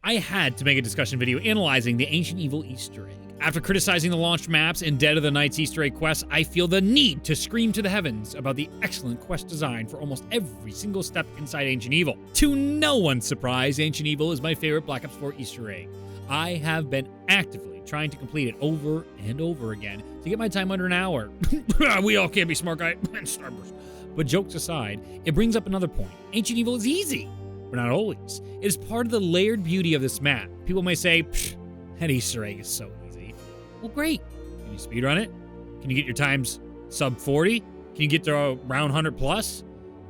I had to make a discussion video analyzing the Ancient Evil Easter egg. After criticizing the launched maps and Dead of the Night's Easter egg quests, I feel the need to scream to the heavens about the excellent quest design for almost every single step inside Ancient Evil. To no one's surprise, Ancient Evil is my favorite Black Ops 4 Easter egg. I have been actively trying to complete it over and over again to get my time under an hour. We all can't be smart guy and Starburst. But jokes aside, it brings up another point. Ancient Evil is easy, but not always. It is part of the layered beauty of this map. People may say, that Easter egg is so easy. Well, great. Can you speedrun it? Can you get your times sub 40? Can you get to around 100 plus?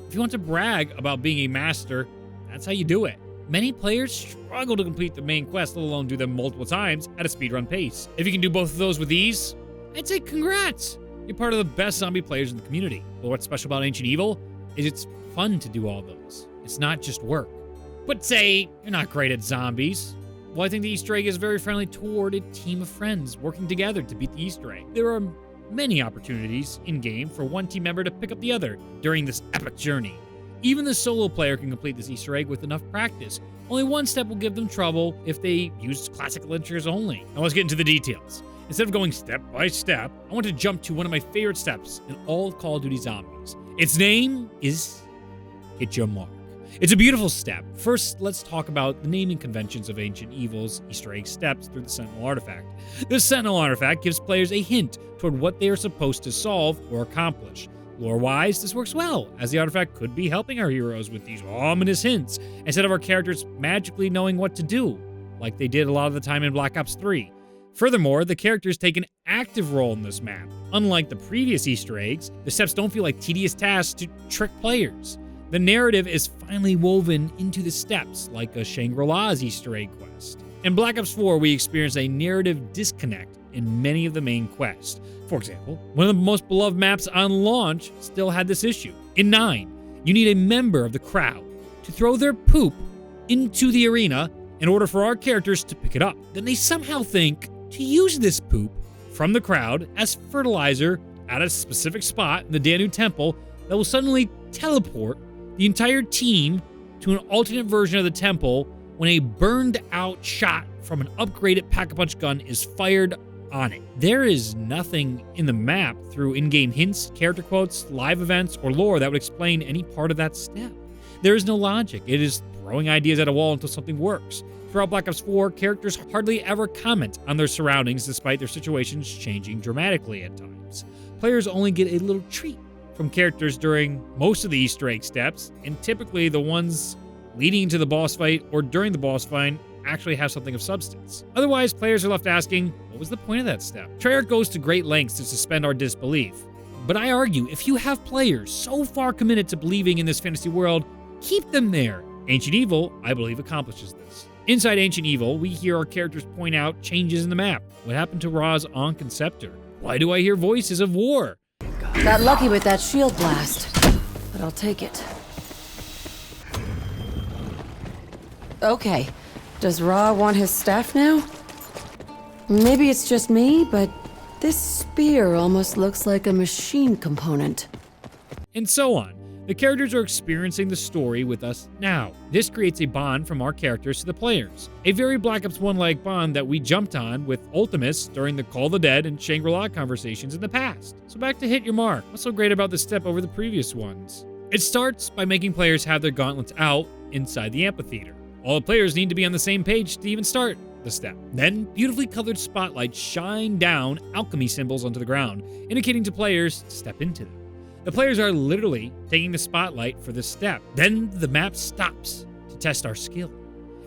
If you want to brag about being a master, that's how you do it. Many players struggle to complete the main quest, let alone do them multiple times at a speedrun pace. If you can do both of those with ease, I'd say congrats. You're part of the best zombie players in the community. But what's special about Ancient Evil is it's fun to do all those. It's not just work. But say you're not great at zombies. Well, I think the Easter egg is very friendly toward a team of friends working together to beat the Easter egg. There are many opportunities in-game for one team member to pick up the other during this epic journey. Even the solo player can complete this Easter egg with enough practice. Only one step will give them trouble if they use classic launchers only. Now let's get into the details. Instead of going step by step, I want to jump to one of my favorite steps in all of Call of Duty Zombies. Its name is Hit Your Mark. It's a beautiful step. First, let's talk about the naming conventions of Ancient Evil's Easter egg steps through the Sentinel artifact. The Sentinel artifact gives players a hint toward what they are supposed to solve or accomplish. Lore-wise, this works well, as the artifact could be helping our heroes with these ominous hints, instead of our characters magically knowing what to do, like they did a lot of the time in Black Ops 3. Furthermore, the characters take an active role in this map. Unlike the previous Easter eggs, the steps don't feel like tedious tasks to trick players. The narrative is finally woven into the steps, like a Shangri-La's Easter egg quest. In Black Ops 4, we experience a narrative disconnect in many of the main quests. For example, one of the most beloved maps on launch still had this issue. In 9, you need a member of the crowd to throw their poop into the arena in order for our characters to pick it up. Then they somehow think to use this poop from the crowd as fertilizer at a specific spot in the Danu Temple that will suddenly teleport the entire team to an alternate version of the temple when a burned out shot from an upgraded Pack-a-Punch gun is fired on it. There is nothing in the map through in-game hints, character quotes, live events, or lore that would explain any part of that step. There is no logic. It is throwing ideas at a wall until something works. Throughout Black Ops 4, characters hardly ever comment on their surroundings despite their situations changing dramatically at times. Players only get a little treat from characters during most of the Easter egg steps, and typically the ones leading into the boss fight or during the boss fight actually have something of substance. Otherwise, players are left asking, what was the point of that step? Treyarch goes to great lengths to suspend our disbelief. But I argue, if you have players so far committed to believing in this fantasy world, keep them there. Ancient Evil, I believe, accomplishes this. Inside Ancient Evil, we hear our characters point out changes in the map. What happened to Ra's Ankh and Scepter? Why do I hear voices of war? Got lucky with that shield blast, but I'll take it. Okay, does Ra want his staff now? Maybe it's just me, but this spear almost looks like a machine component. And so on. The characters are experiencing the story with us now. This creates a bond from our characters to the players. A very Black Ops 1-like bond that we jumped on with Ultimus during the Call of the Dead and Shangri-La conversations in the past. So back to Hit Your Mark. What's so great about this step over the previous ones? It starts by making players have their gauntlets out inside the amphitheater. All the players need to be on the same page to even start the step. Then, beautifully colored spotlights shine down alchemy symbols onto the ground, indicating to players to step into them. The players are literally taking the spotlight for this step. Then the map stops to test our skill.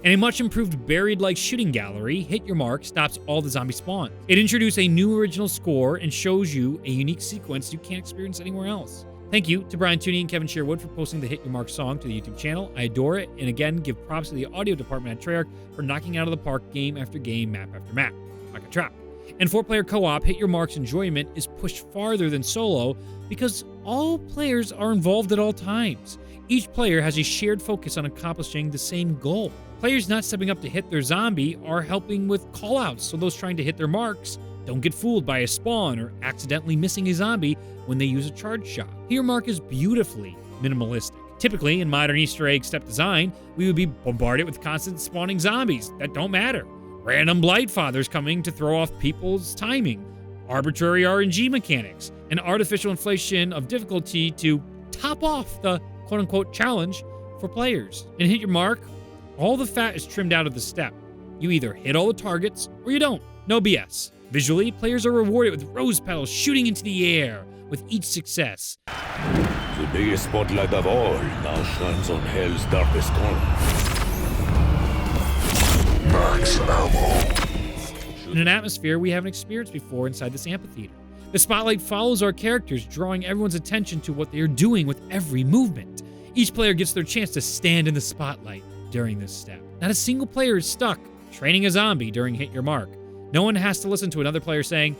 And a much improved buried-like shooting gallery, Hit Your Mark, stops all the zombie spawns. It introduced a new original score and shows you a unique sequence you can't experience anywhere else. Thank you to Brian Tooney and Kevin Sherwood for posting the Hit Your Mark song to the YouTube channel. I adore it, and again, give props to the audio department at Treyarch for knocking out of the park game after game, map after map, like a trap. And 4-player co-op, Hit Your Mark's enjoyment is pushed farther than solo because all players are involved at all times. Each player has a shared focus on accomplishing the same goal. Players not stepping up to hit their zombie are helping with callouts so those trying to hit their marks don't get fooled by a spawn or accidentally missing a zombie when they use a charge shot. Hit Your Mark is beautifully minimalistic. Typically, in modern Easter egg step design, we would be bombarded with constant spawning zombies that don't matter, random blight fathers coming to throw off people's timing, arbitrary RNG mechanics, and artificial inflation of difficulty to top off the quote-unquote challenge for players. And Hit Your Mark, all the fat is trimmed out of the step. You either hit all the targets or you don't. No BS. Visually, players are rewarded with rose petals shooting into the air with each success. The biggest spotlight of all now shines on Hell's darkest corner. Max ammo. In an atmosphere we haven't experienced before inside this amphitheater. The spotlight follows our characters, drawing everyone's attention to what they are doing with every movement. Each player gets their chance to stand in the spotlight during this step. Not a single player is stuck training a zombie during Hit Your Mark. No one has to listen to another player saying,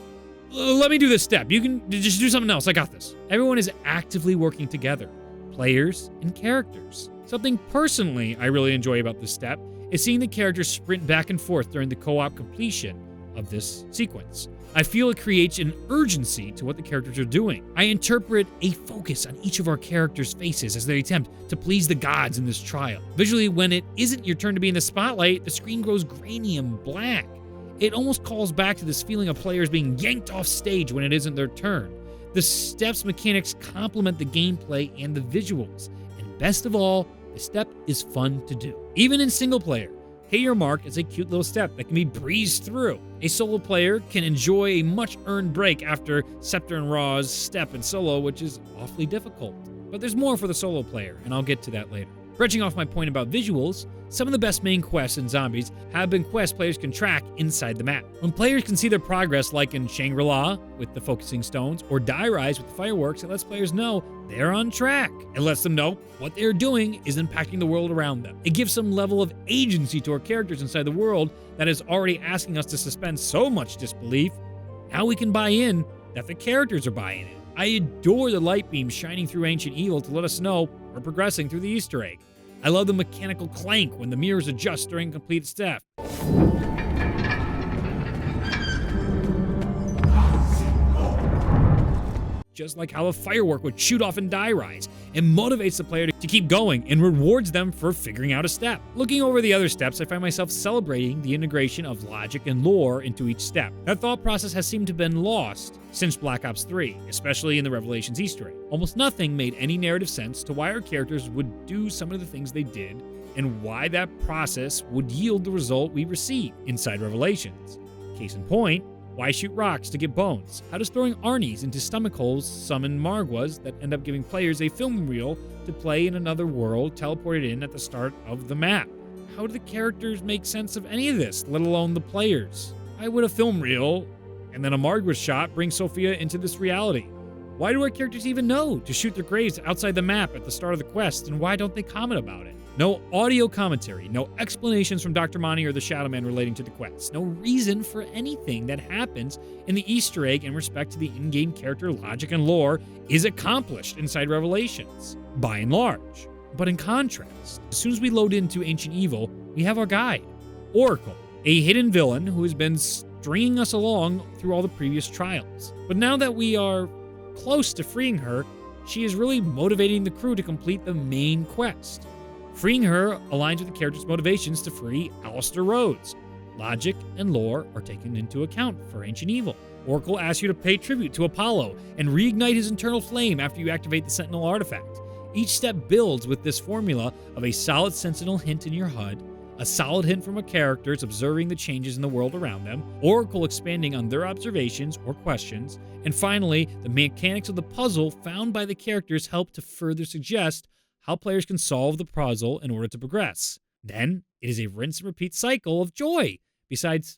let me do this step. You can just do something else. I got this. Everyone is actively working together, players and characters. Something personally I really enjoy about this step is seeing the characters sprint back and forth during the co-op completion of this sequence. I feel it creates an urgency to what the characters are doing. I interpret a focus on each of our characters' faces as they attempt to please the gods in this trial. Visually, when it isn't your turn to be in the spotlight, the screen grows grainy and black. It almost calls back to this feeling of players being yanked off stage when it isn't their turn. The steps mechanics complement the gameplay and the visuals. And best of all, the step is fun to do. Even in single player, Hit Your Mark is a cute little step that can be breezed through. A solo player can enjoy a much-earned break after Scepter and Raw's step in solo, which is awfully difficult. But there's more for the solo player, and I'll get to that later. Branching off my point about visuals, some of the best main quests in Zombies have been quests players can track inside the map. When players can see their progress, like in Shangri-La with the focusing stones, or Die Rise with the fireworks, it lets players know they're on track. It lets them know what they're doing is impacting the world around them. It gives some level of agency to our characters inside the world that is already asking us to suspend so much disbelief. Now we can buy in that the characters are buying in. I adore the light beam shining through Ancient Evil to let us know we're progressing through the Easter egg. I love the mechanical clank when the mirrors adjust during a complete step. Just like how a firework would shoot off in Die Rise. It motivates the player to keep going and rewards them for figuring out a step. Looking over the other steps, I find myself celebrating the integration of logic and lore into each step. That thought process has seemed to have been lost since Black Ops 3, especially in the Revelations Easter egg. Almost nothing made any narrative sense to why our characters would do some of the things they did and why that process would yield the result we receive inside Revelations. Case in point, why shoot rocks to get bones? How does throwing Arnie's into stomach holes summon Margwas that end up giving players a film reel to play in another world teleported in at the start of the map? How do the characters make sense of any of this, let alone the players? Why would a film reel and then a Margwas shot bring Sophia into this reality? Why do our characters even know to shoot their graves outside the map at the start of the quest, and why don't they comment about it? No audio commentary, no explanations from Dr. Monty or the Shadow Man relating to the quest, no reason for anything that happens in the Easter egg in respect to the in-game character logic and lore is accomplished inside Revelations, by and large. But in contrast, as soon as we load into Ancient Evil, we have our guide, Oracle, a hidden villain who has been stringing us along through all the previous trials. But now that we are close to freeing her, she is really motivating the crew to complete the main quest. Freeing her aligns with the character's motivations to free Alistair Rhodes. Logic and lore are taken into account for Ancient Evil. Oracle asks you to pay tribute to Apollo and reignite his internal flame after you activate the Sentinel artifact. Each step builds with this formula of a solid Sentinel hint in your HUD, a solid hint from our characters observing the changes in the world around them, Oracle expanding on their observations or questions, and finally, the mechanics of the puzzle found by the characters help to further suggest how players can solve the puzzle in order to progress. Then, it is a rinse and repeat cycle of joy, besides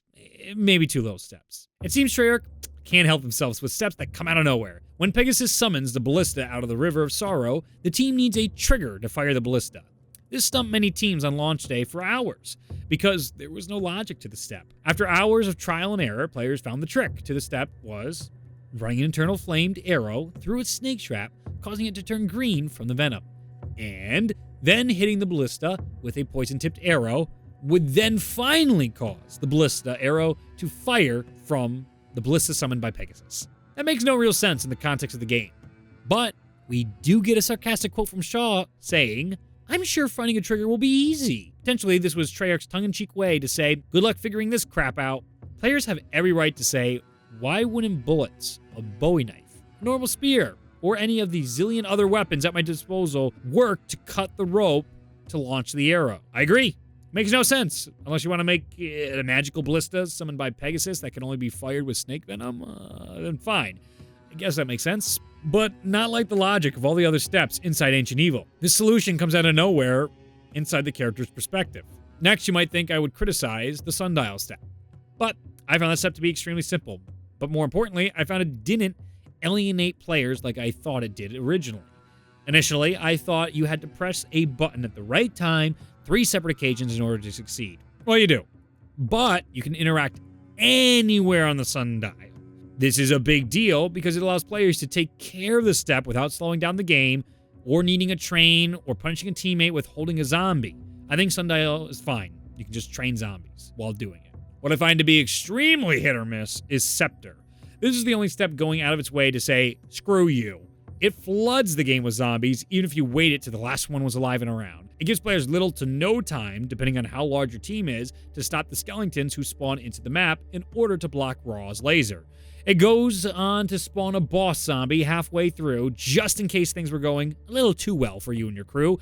maybe two little steps. It seems Treyarch can't help themselves with steps that come out of nowhere. When Pegasus summons the ballista out of the River of Sorrow, the team needs a trigger to fire the ballista. This stumped many teams on launch day for hours, because there was no logic to the step. After hours of trial and error, players found the trick to the step was running an internal flamed arrow through its snake trap, causing it to turn green from the venom. And then hitting the ballista with a poison-tipped arrow would then finally cause the ballista arrow to fire from the ballista summoned by Pegasus. That makes no real sense in the context of the game, but We do get a sarcastic quote from Shaw saying, "I'm sure finding a trigger will be easy." Potentially, this was Treyarch's tongue-in-cheek way to say, good luck figuring this crap out. Players have every right to say, why wouldn't bullets, a Bowie knife, a normal spear, or any of the zillion other weapons at my disposal work to cut the rope to launch the arrow? I agree. Makes no sense, unless you want to make a magical ballista summoned by Pegasus that can only be fired with snake venom, then fine. I guess that makes sense, but not like the logic of all the other steps inside Ancient Evil. This solution comes out of nowhere inside the character's perspective. Next, you might think I would criticize the sundial step, but I found that step to be extremely simple. But more importantly, I found it didn't alienate players like I thought it did originally. Initially, I thought you had to press a button at the right time 3 separate occasions in order to succeed. Well, you do. But you can interact anywhere on the sundial. This is a big deal because it allows players to take care of the step without slowing down the game, or needing a train, or punching a teammate with holding a zombie. I think sundial is fine. You can just train zombies while doing it. What I find to be extremely hit or miss is Scepter. This is the only step going out of its way to say, screw you. It floods the game with zombies, even if you wait it till the last one was alive and around. It gives players little to no time, depending on how large your team is, to stop the skeletons who spawn into the map in order to block Raw's laser. It goes on to spawn a boss zombie halfway through, just in case things were going a little too well for you and your crew,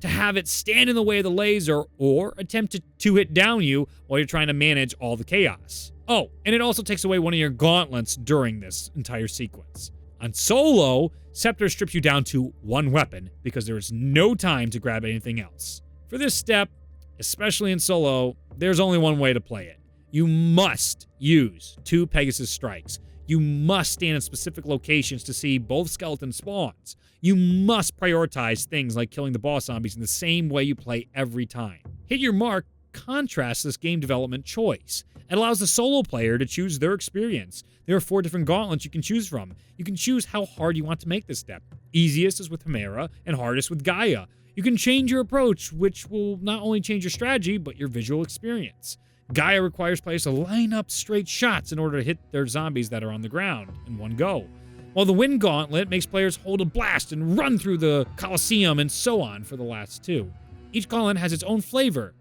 to have it stand in the way of the laser or attempt to two-hit down you while you're trying to manage all the chaos. Oh, and it also takes away one of your gauntlets during this entire sequence. On solo, Scepter strips you down to 1 weapon because there is no time to grab anything else. For this step, especially in solo, there's only one way to play it. You must use 2 Pegasus strikes. You must stand in specific locations to see both skeleton spawns. You must prioritize things like killing the boss zombies in the same way you play every time. Hit Your Mark contrasts this game development choice. It allows the solo player to choose their experience. There are 4 different gauntlets you can choose from. You can choose how hard you want to make this step. Easiest is with Chimera, and hardest with Gaia. You can change your approach, which will not only change your strategy, but your visual experience. Gaia requires players to line up straight shots in order to hit their zombies that are on the ground in one go, while the Wind Gauntlet makes players hold a blast and run through the Colosseum and so on for the last 2. Each gauntlet has its own flavor,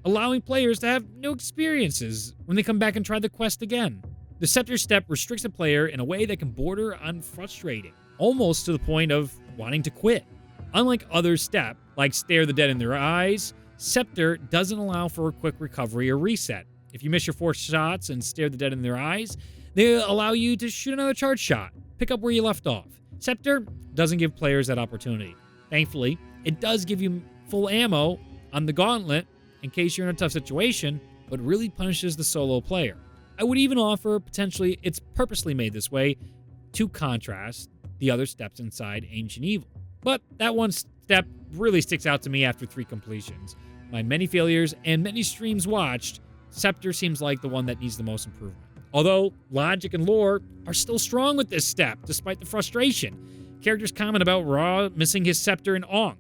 allowing players to have new experiences when they come back and try the quest again. The Scepter step restricts a player in a way that can border on frustrating, almost to the point of wanting to quit. Unlike other steps, like Stare the Dead in Their Eyes, Scepter doesn't allow for a quick recovery or reset. If you miss your 4 shots and Stare the Dead in Their Eyes, they allow you to shoot another charge shot, pick up where you left off. Scepter doesn't give players that opportunity. Thankfully, it does give you full ammo on the gauntlet in case you're in a tough situation, but really punishes the solo player. I would even offer potentially it's purposely made this way to contrast the other steps inside Ancient Evil. But that one step really sticks out to me after 3 completions. My many failures and many streams watched, Scepter seems like the one that needs the most improvement. Although logic and lore are still strong with this step, despite the frustration. Characters comment about Ra missing his scepter and Ankh.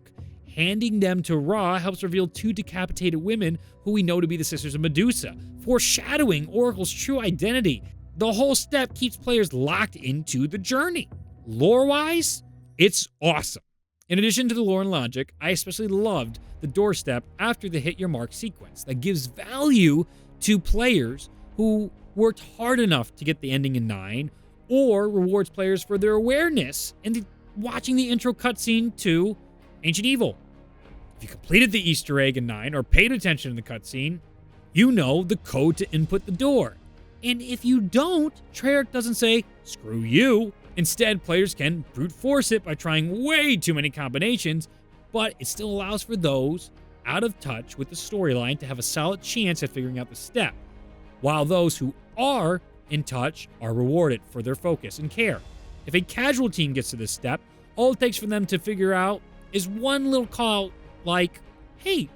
Handing them to Ra helps reveal 2 decapitated women who we know to be the sisters of Medusa, foreshadowing Oracle's true identity. The whole step keeps players locked into the journey. Lore-wise, it's awesome. In addition to the lore and logic, I especially loved the doorstep after the Hit Your Mark sequence that gives value to players who worked hard enough to get the ending in 9, or rewards players for their awareness and watching the intro cutscene to Ancient Evil. If you completed the Easter egg in 9 or paid attention in the cutscene, you know the code to input the door. And if you don't, Treyarch doesn't say, screw you. Instead, players can brute force it by trying way too many combinations, but it still allows for those out of touch with the storyline to have a solid chance at figuring out the step, while those who are in touch are rewarded for their focus and care. If a casual team gets to this step, all it takes for them to figure out is one little call like, hey,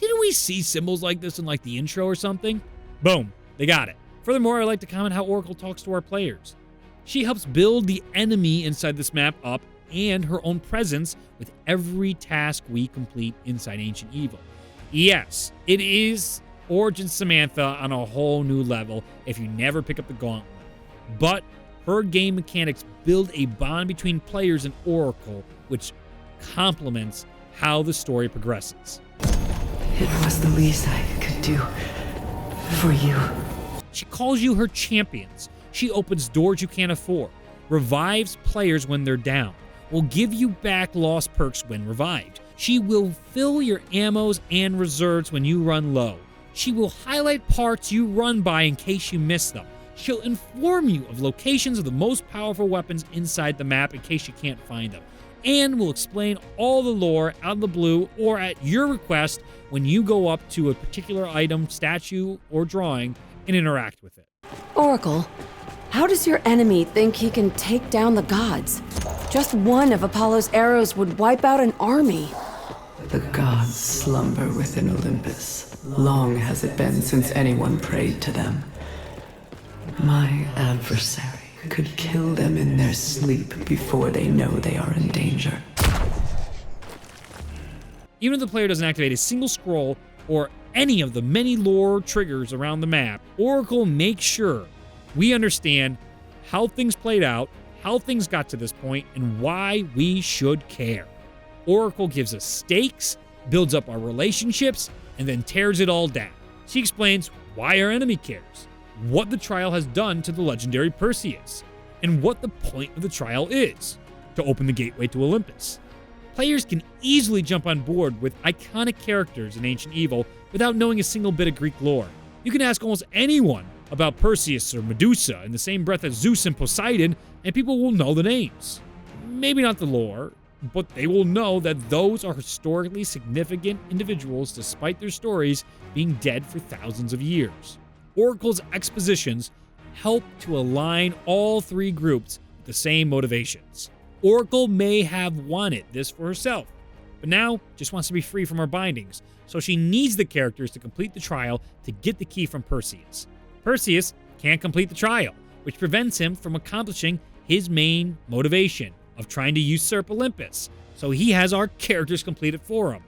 didn't we see symbols like this in like the intro or something? Boom, they got it. Furthermore, I like to comment how Oracle talks to our players. She helps build the enemy inside this map up and her own presence with every task we complete inside Ancient Evil. Yes, it is Origin Samantha on a whole new level if you never pick up the gauntlet. But Her game mechanics build a bond between players and Oracle, which complements how the story progresses. It was the least I could do for you. She calls you her champions. She opens doors you can't afford, revives players when they're down, will give you back lost perks when revived. She will fill your ammos and reserves when you run low. She will highlight parts you run by in case you miss them. She'll inform you of locations of the most powerful weapons inside the map in case you can't find them, and will explain all the lore out of the blue or at your request when you go up to a particular item, statue, or drawing and interact with it. Oracle, how does your enemy think he can take down the gods? Just one of Apollo's arrows would wipe out an army. The gods slumber within Olympus. Long has it been since anyone prayed to them. My adversary could kill them in their sleep before they know they are in danger. Even if the player doesn't activate a single scroll or any of the many lore triggers around the map, Oracle makes sure we understand how things played out, how things got to this point, and why we should care. Oracle gives us stakes, builds up our relationships, and then tears it all down. She explains why our enemy cares, what the trial has done to the legendary Perseus, and what the point of the trial is, to open the gateway to Olympus. Players can easily jump on board with iconic characters in Ancient Evil without knowing a single bit of Greek lore. You can ask almost anyone about Perseus or Medusa in the same breath as Zeus and Poseidon, and people will know the names. Maybe not the lore, but they will know that those are historically significant individuals despite their stories being dead for thousands of years. Oracle's expositions help to align all three groups with the same motivations. Oracle may have wanted this for herself, but now just wants to be free from her bindings, so she needs the characters to complete the trial to get the key from Perseus. Perseus can't complete the trial, which prevents him from accomplishing his main motivation of trying to usurp Olympus, so he has our characters complete it for him.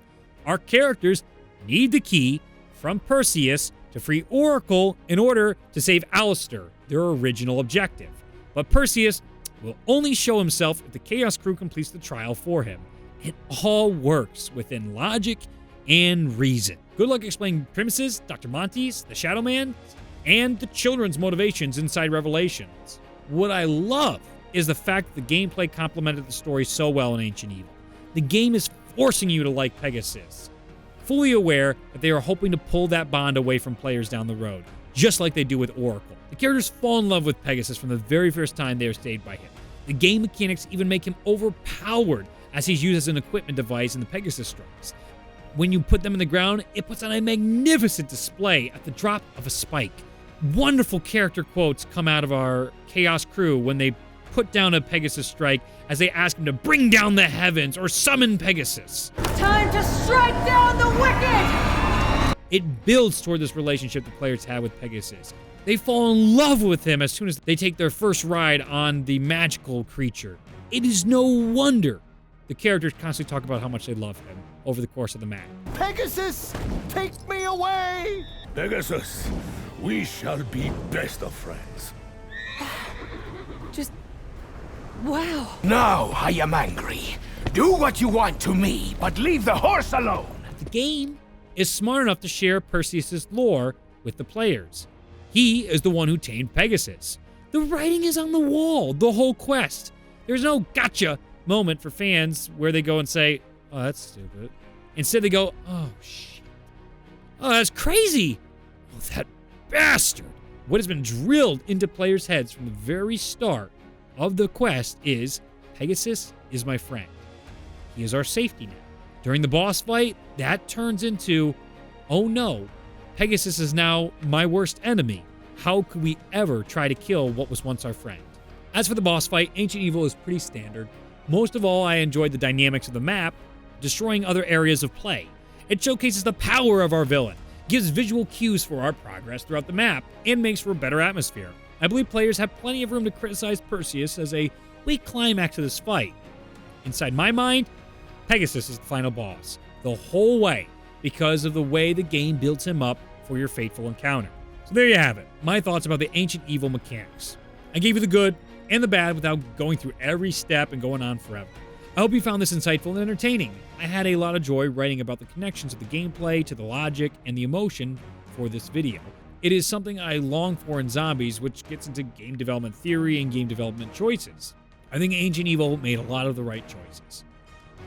Our characters need the key from Perseus to free Oracle in order to save Alistair, their original objective. But Perseus will only show himself if the Chaos Crew completes the trial for him. It all works within logic and reason. Good luck explaining premises, Dr. Monty's, the Shadow Man, and the children's motivations inside Revelations. What I love is the fact that the gameplay complemented the story so well in Ancient Evil. The game is forcing you to like Pegasus, fully aware that they are hoping to pull that bond away from players down the road, just like they do with Oracle. The characters fall in love with Pegasus from the very first time they are stayed by him. The game mechanics even make him overpowered as he's used as an equipment device in the Pegasus strikes. When you put them in the ground, it puts on a magnificent display at the drop of a spike. Wonderful character quotes come out of our Chaos Crew when they put down a Pegasus strike as they ask him to bring down the heavens or summon Pegasus. Time to strike down the wicked! It builds toward this relationship the players have with Pegasus. They fall in love with him as soon as they take their first ride on the magical creature. It is no wonder the characters constantly talk about how much they love him over the course of the map. Pegasus, take me away! Pegasus, we shall be best of friends. Just... wow. Now I am angry. Do what you want to me, but leave the horse alone! The game is smart enough to share Perseus' lore with the players. He is the one who tamed Pegasus. The writing is on the wall, the whole quest. There's no gotcha moment for fans where they go and say, oh, that's stupid. Instead, they go, oh, shit. Oh, that's crazy. Oh, that bastard. What has been drilled into players' heads from the very start of the quest is Pegasus is my friend. He is our safety net. During the boss fight, that turns into, oh no, Pegasus is now my worst enemy. How could we ever try to kill what was once our friend? As for the boss fight, Ancient Evil is pretty standard. Most of all, I enjoyed the dynamics of the map, destroying other areas of play. It showcases the power of our villain, gives visual cues for our progress throughout the map, and makes for a better atmosphere. I believe players have plenty of room to criticize Perseus as a weak climax to this fight. Inside my mind, Pegasus is the final boss, the whole way, because of the way the game builds him up for your fateful encounter. So there you have it, my thoughts about the Ancient Evil mechanics. I gave you the good and the bad without going through every step and going on forever. I hope you found this insightful and entertaining. I had a lot of joy writing about the connections of the gameplay to the logic and the emotion for this video. It is something I long for in zombies, which gets into game development theory and game development choices. I think Ancient Evil made a lot of the right choices.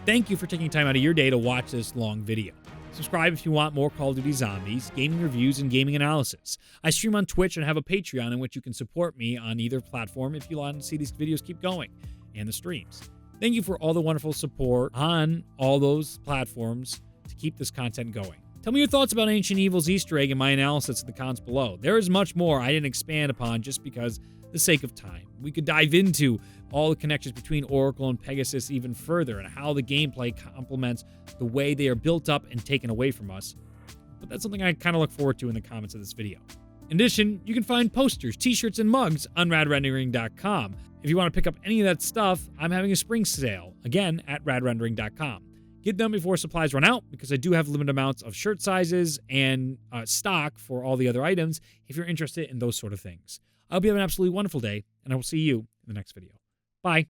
Thank you for taking time out of your day to watch this long video. Subscribe if you want more Call of Duty Zombies, gaming reviews, and gaming analysis. I stream on Twitch and have a Patreon in which you can support me on either platform if you want to see these videos keep going, and the streams. Thank you for all the wonderful support on all those platforms to keep this content going. Tell me your thoughts about Ancient Evil's Easter egg in my analysis in the comments below. There is much more I didn't expand upon just because the sake of time. We could dive into all the connections between Oracle and Pegasus even further and how the gameplay complements the way they are built up and taken away from us. But that's something I kind of look forward to in the comments of this video. In addition, you can find posters, t-shirts, and mugs on radrendering.com. If you want to pick up any of that stuff, I'm having a spring sale, again, at radrendering.com. Get them before supplies run out, because I do have limited amounts of shirt sizes and stock for all the other items if you're interested in those sort of things. I hope you have an absolutely wonderful day, and I will see you in the next video. Bye.